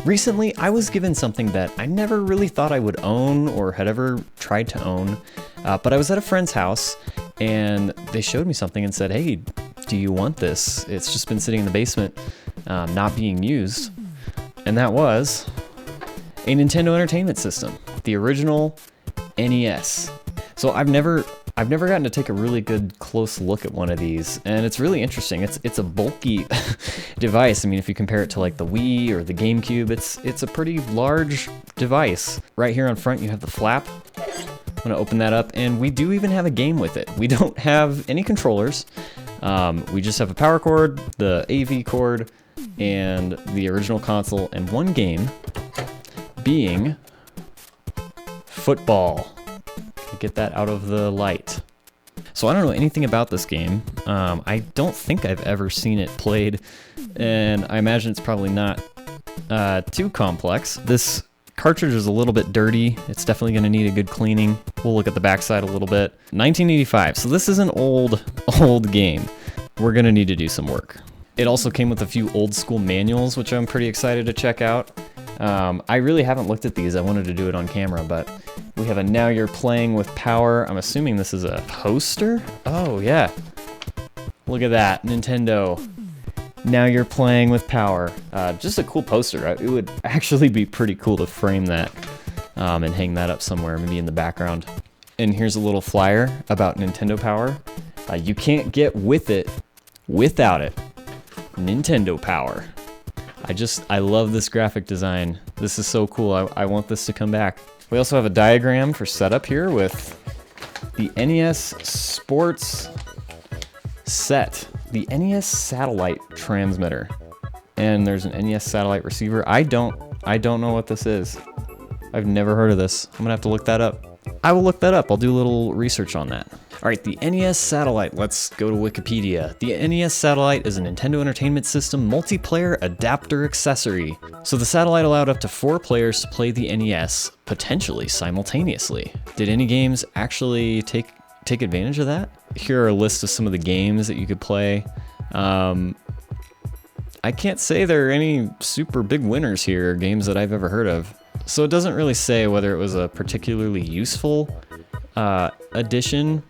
Recently, I was given something that I never really thought I would own or had ever tried to own, but I was at a friend's house and they showed me something and said, hey, do you want this? It's just been sitting in the basement, not being used. And that was a Nintendo Entertainment System, the original NES. So I've never gotten to take a really good close look at one of these, and it's really interesting. It's a bulky device. I mean, if you compare it to like the Wii or the GameCube, it's a pretty large device. Right here on front, you have the flap. I'm gonna open that up, and we do even have a game with it. We don't have any controllers. We just have a power cord, the AV cord, and the original console, and one game being Football. Get that out of the light. So I don't know anything about this game. I don't think I've ever seen it played, and I imagine it's probably not too complex. This cartridge is a little bit dirty. It's definitely going to need a good cleaning. We'll look at the backside a little bit. 1985, so this is an old game. We're going to need to do some work. It also came with a few old school manuals, which I'm pretty excited to check out. I really haven't looked at these. I wanted to do it on camera, but we have a Now You're Playing with Power. I'm assuming this is a poster? Oh, yeah. Look at that, Nintendo. Now You're Playing with Power. Just a cool poster. It would actually be pretty cool to frame that and hang that up somewhere, maybe in the background. And here's a little flyer about Nintendo Power. You can't get with it without it. Nintendo Power. I love this graphic design. This is so cool. I want this to come back. We also have a diagram for setup here with the NES Sports Set, the NES Satellite Transmitter, and there's an NES Satellite Receiver. I don't know what this is. I've never heard of this. I'm gonna have to look that up. I will look that up. I'll do a little research on that. All right, the NES Satellite. Let's go to Wikipedia. The NES Satellite is a Nintendo Entertainment System multiplayer adapter accessory. So the satellite allowed up to 4 players to play the NES, potentially simultaneously. Did any games actually take advantage of that? Here are a list of some of the games that you could play. I can't say there are any super big winners here, games that I've ever heard of. So it doesn't really say whether it was a particularly useful addition.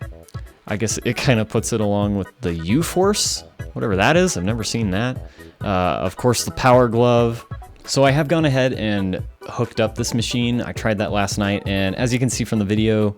I guess it kind of puts it along with the U-Force, whatever that is. I've never seen that. Of course, the Power Glove. So I have gone ahead and hooked up this machine. I tried that last night, and as you can see from the video,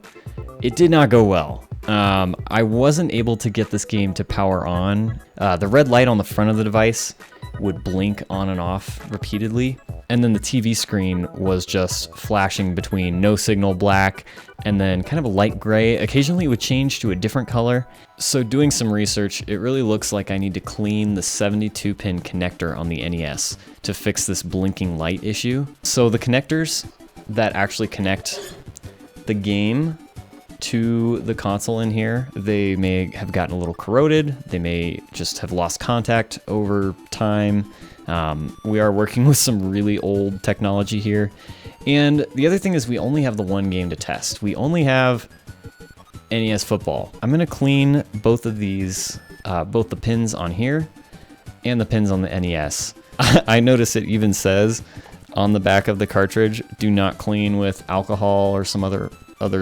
it did not go well. I wasn't able to get this game to power on. The red light on the front of the device would blink on and off repeatedly, and then the TV screen was just flashing between no signal black and then kind of a light gray. Occasionally it would change to a different color. So doing some research, it really looks like I need to clean the 72-pin connector on the NES to fix this blinking light issue. So the connectors that actually connect the game to the console in here, they may have gotten a little corroded. They may just have lost contact over time. We are working with some really old technology here. And the other thing is we only have the one game to test. We only have NES Football. I'm gonna clean both of these, both the pins on here and the pins on the NES. I notice it even says on the back of the cartridge, do not clean with alcohol or some other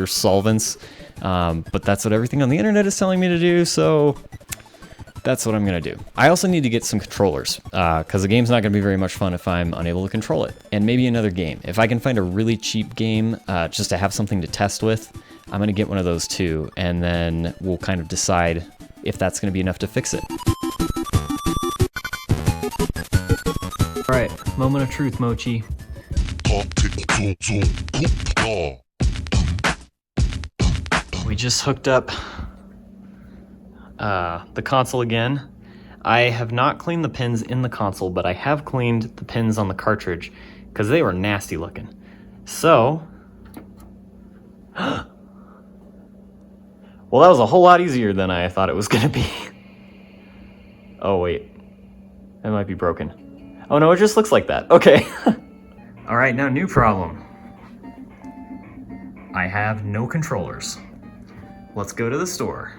solvents. But that's what everything on the internet is telling me to do, so that's what I'm gonna do. I also need to get some controllers, because the game's not gonna be very much fun if I'm unable to control it. And maybe another game. If I can find a really cheap game, just to have something to test with, I'm gonna get one of those too, and then we'll kind of decide if that's gonna be enough to fix it. All right, moment of truth, Mochi. We just hooked up the console again. I have not cleaned the pins in the console, but I have cleaned the pins on the cartridge because they were nasty looking. So, well, that was a whole lot easier than I thought it was gonna be. Oh wait, that might be broken. Oh no, it just looks like that. Okay. All right, now new problem. I have no controllers. Let's go to the store.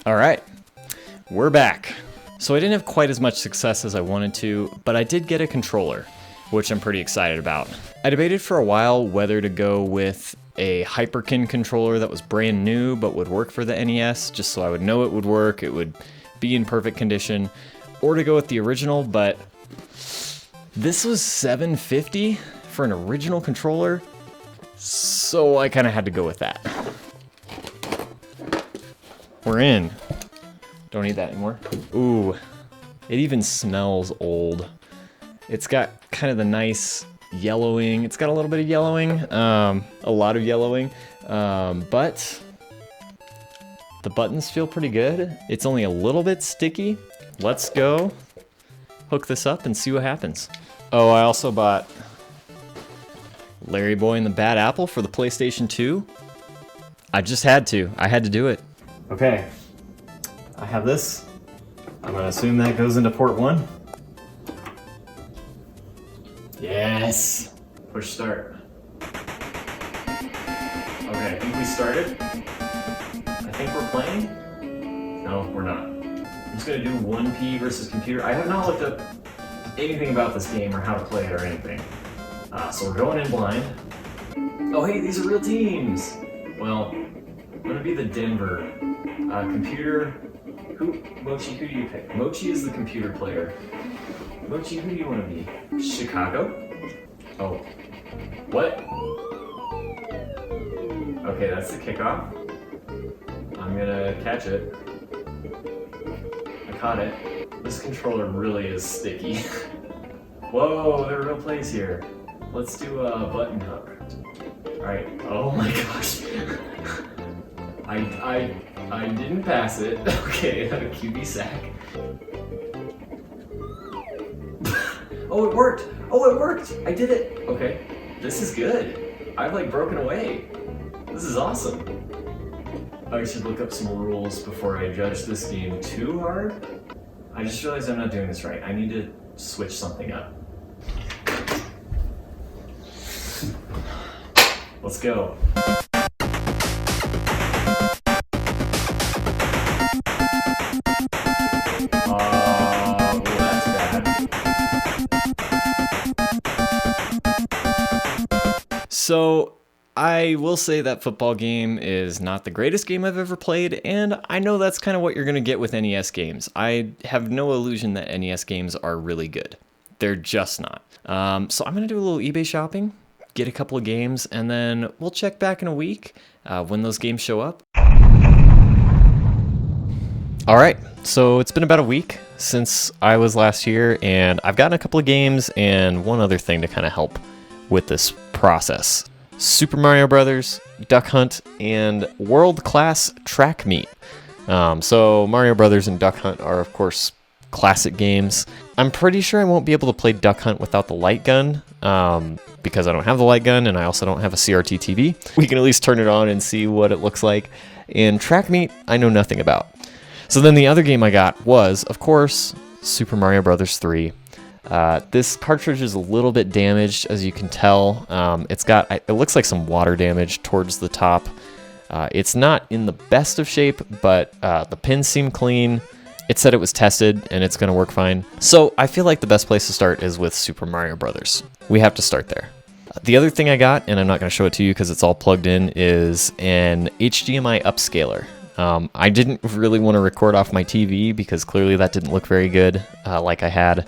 All right, we're back. So I didn't have quite as much success as I wanted to, but I did get a controller, which I'm pretty excited about. I debated for a while whether to go with a Hyperkin controller that was brand new but would work for the NES, just so I would know it would work, it would be in perfect condition, or to go with the original, but this was $750 for an original controller, so I kind of had to go with that. We're in. Don't need that anymore. Ooh, it even smells old. It's got kind of the nice yellowing. It's got a little bit of yellowing, a lot of yellowing, but the buttons feel pretty good. It's only a little bit sticky. Let's go hook this up and see what happens. Oh, I also bought Larryboy and the Bad Apple for the PlayStation 2. I just had to. I had to do it. Okay. I have this. I'm gonna assume that goes into port 1. Yes! Push start. Okay, I think we started. I think we're playing. No, we're not. I'm just gonna do 1P versus computer. I have not looked up anything about this game or how to play it or anything. So we're going in blind. Oh hey, these are real teams! Well, I'm gonna be the Denver. Computer. Mochi, who do you pick? Mochi is the computer player. Mochi, who do you want to be? Chicago? Oh. What? Okay, that's the kickoff. I'm gonna catch it. I caught it. This controller really is sticky. Whoa, there are real plays here. Let's do a button hook. Alright. Oh my gosh. I didn't pass it. Okay, a QB sack. Oh, it worked! Oh, it worked! I did it! Okay, this is good. I've like broken away. This is awesome. I should look up some rules before I judge this game too hard. I just realized I'm not doing this right. I need to switch something up. Let's go. Well, that's bad. So, I will say that football game is not the greatest game I've ever played, and I know that's kind of what you're going to get with NES games. I have no illusion that NES games are really good. They're just not. So I'm going to do a little eBay shopping, get a couple of games, and then we'll check back in a week when those games show up. All right, so it's been about a week since I was last here, and I've gotten a couple of games and one other thing to kind of help with this process. Super Mario Brothers, Duck Hunt, and World Class Track Meet. So Mario Brothers and Duck Hunt are, of course, classic games. I'm pretty sure I won't be able to play Duck Hunt without the light gun, because I don't have the light gun, and I also don't have a CRT TV. We can at least turn it on and see what it looks like. And Track Meet, I know nothing about. So then the other game I got was, of course, Super Mario Brothers 3. This cartridge is a little bit damaged, as you can tell. It looks like some water damage towards the top. It's not in the best of shape, but the pins seem clean. It said it was tested, and it's going to work fine. So I feel like the best place to start is with Super Mario Brothers. We have to start there. The other thing I got, and I'm not going to show it to you because it's all plugged in, is an HDMI upscaler. I didn't really want to record off my TV because clearly that didn't look very good, like I had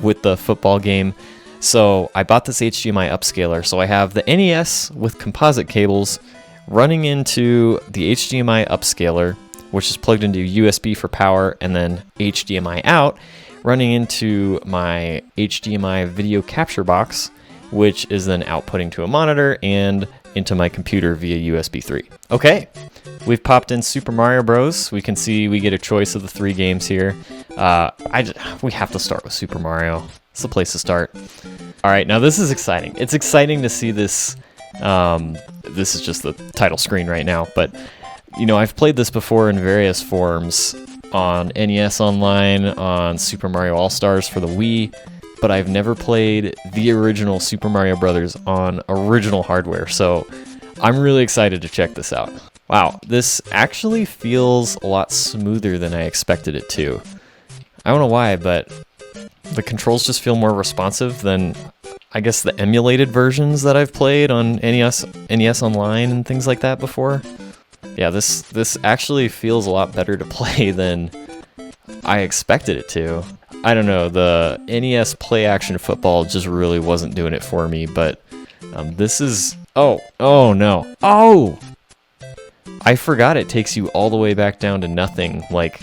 with the football game. So I bought this HDMI upscaler. So I have the NES with composite cables running into the HDMI upscaler, which is plugged into USB for power, and then HDMI out, running into my HDMI video capture box, which is then outputting to a monitor and into my computer via USB 3. Okay, we've popped in Super Mario Bros. We can see we get a choice of the 3 games here. We have to start with Super Mario. It's the place to start. All right, now this is exciting. It's exciting to see this. This is just the title screen right now, but you know, I've played this before in various forms on NES Online, on Super Mario All-Stars for the Wii, but I've never played the original Super Mario Brothers on original hardware, so I'm really excited to check this out. Wow, this actually feels a lot smoother than I expected it to. I don't know why, but the controls just feel more responsive than, I guess, the emulated versions that I've played on NES Online and things like that before. Yeah, this actually feels a lot better to play than I expected it to. I don't know, the NES Play Action Football just really wasn't doing it for me, but this is... Oh no. Oh! I forgot it takes you all the way back down to nothing. Like,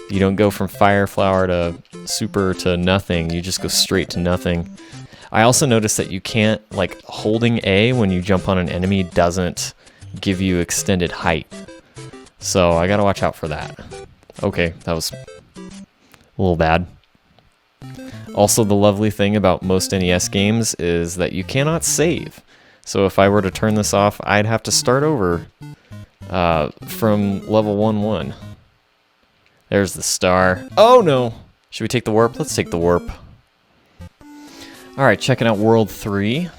you don't go from Fire Flower to Super to nothing, you just go straight to nothing. I also noticed that you can't, like, holding A when you jump on an enemy doesn't give you extended height. So I gotta watch out for that. Okay, that was a little bad. Also, the lovely thing about most NES games is that you cannot save. So if I were to turn this off, I'd have to start over from level 1-1. There's the star. Oh no! Should we take the warp? Let's take the warp. Alright, checking out World 3.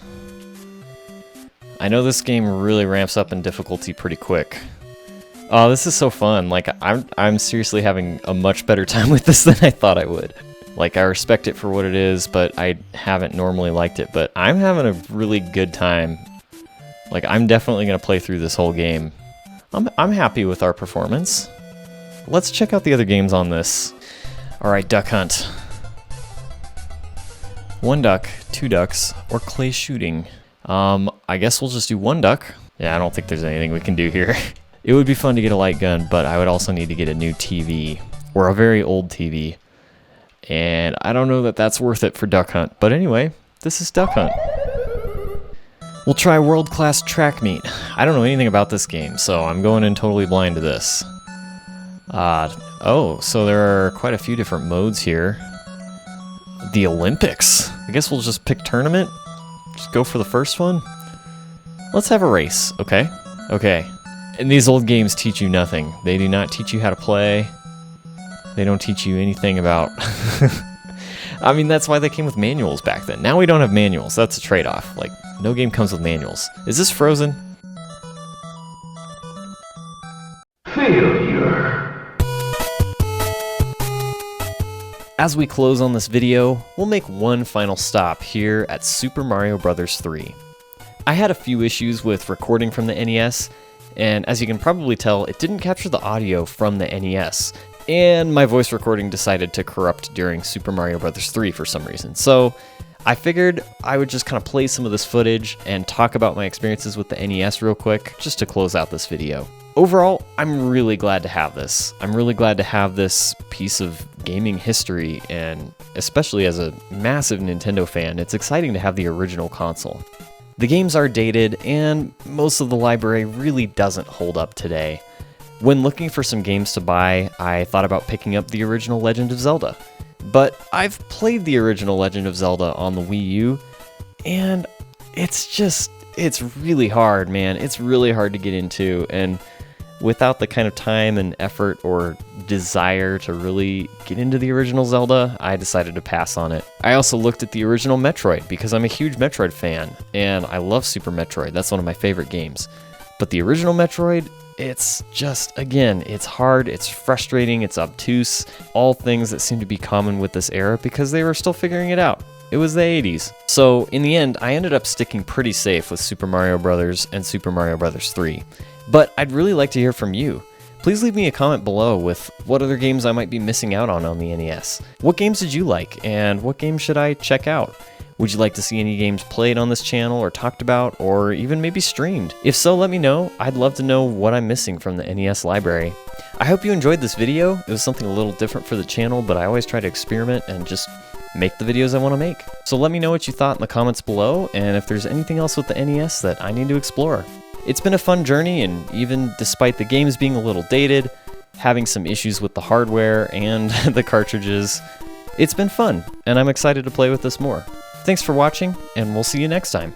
I know this game really ramps up in difficulty pretty quick. Oh, this is so fun. Like, I'm seriously having a much better time with this than I thought I would. Like, I respect it for what it is, but I haven't normally liked it. But I'm having a really good time. Like, I'm definitely going to play through this whole game. I'm happy with our performance. Let's check out the other games on this. Alright, Duck Hunt. 1 duck, 2 ducks, or clay shooting. I guess we'll just do 1 duck. Yeah, I don't think there's anything we can do here. It would be fun to get a light gun, but I would also need to get a new TV, or a very old TV. And I don't know that that's worth it for Duck Hunt. But anyway, this is Duck Hunt. We'll try World Class Track Meet. I don't know anything about this game, so I'm going in totally blind to this. Oh, so there are quite a few different modes here. The Olympics. I guess we'll just pick tournament. Just go for the first one. Let's have a race, okay? Okay. And these old games teach you nothing. They do not teach you how to play. They don't teach you anything about... I mean, that's why they came with manuals back then. Now we don't have manuals. That's a trade-off. Like, no game comes with manuals. Is this Frozen? Failure. As we close on this video, we'll make one final stop here at Super Mario Bros. 3. I had a few issues with recording from the NES, and as you can probably tell, it didn't capture the audio from the NES, and my voice recording decided to corrupt during Super Mario Bros. 3 for some reason. So I figured I would just kind of play some of this footage and talk about my experiences with the NES real quick, just to close out this video. Overall, I'm really glad to have this. I'm really glad to have this piece of gaming history, and especially as a massive Nintendo fan, it's exciting to have the original console. The games are dated, and most of the library really doesn't hold up today. When looking for some games to buy, I thought about picking up the original Legend of Zelda. But I've played the original Legend of Zelda on the Wii U, and it's really hard, man. It's really hard to get into, and without the kind of time and effort or desire to really get into the original Zelda, I decided to pass on it. I also looked at the original Metroid because I'm a huge Metroid fan, and I love Super Metroid. That's one of my favorite games. But the original Metroid, it's just, again, it's hard, it's frustrating, it's obtuse, all things that seem to be common with this era because they were still figuring it out. It was the 80s. So in the end, I ended up sticking pretty safe with Super Mario Bros. And Super Mario Bros. 3. But I'd really like to hear from you. Please leave me a comment below with what other games I might be missing out on the NES. What games did you like, and what games should I check out? Would you like to see any games played on this channel or talked about, or even maybe streamed? If so, let me know. I'd love to know what I'm missing from the NES library. I hope you enjoyed this video. It was something a little different for the channel, but I always try to experiment and just make the videos I want to make. So let me know what you thought in the comments below, and if there's anything else with the NES that I need to explore. It's been a fun journey, and even despite the games being a little dated, having some issues with the hardware and the cartridges, it's been fun, and I'm excited to play with this more. Thanks for watching, and we'll see you next time.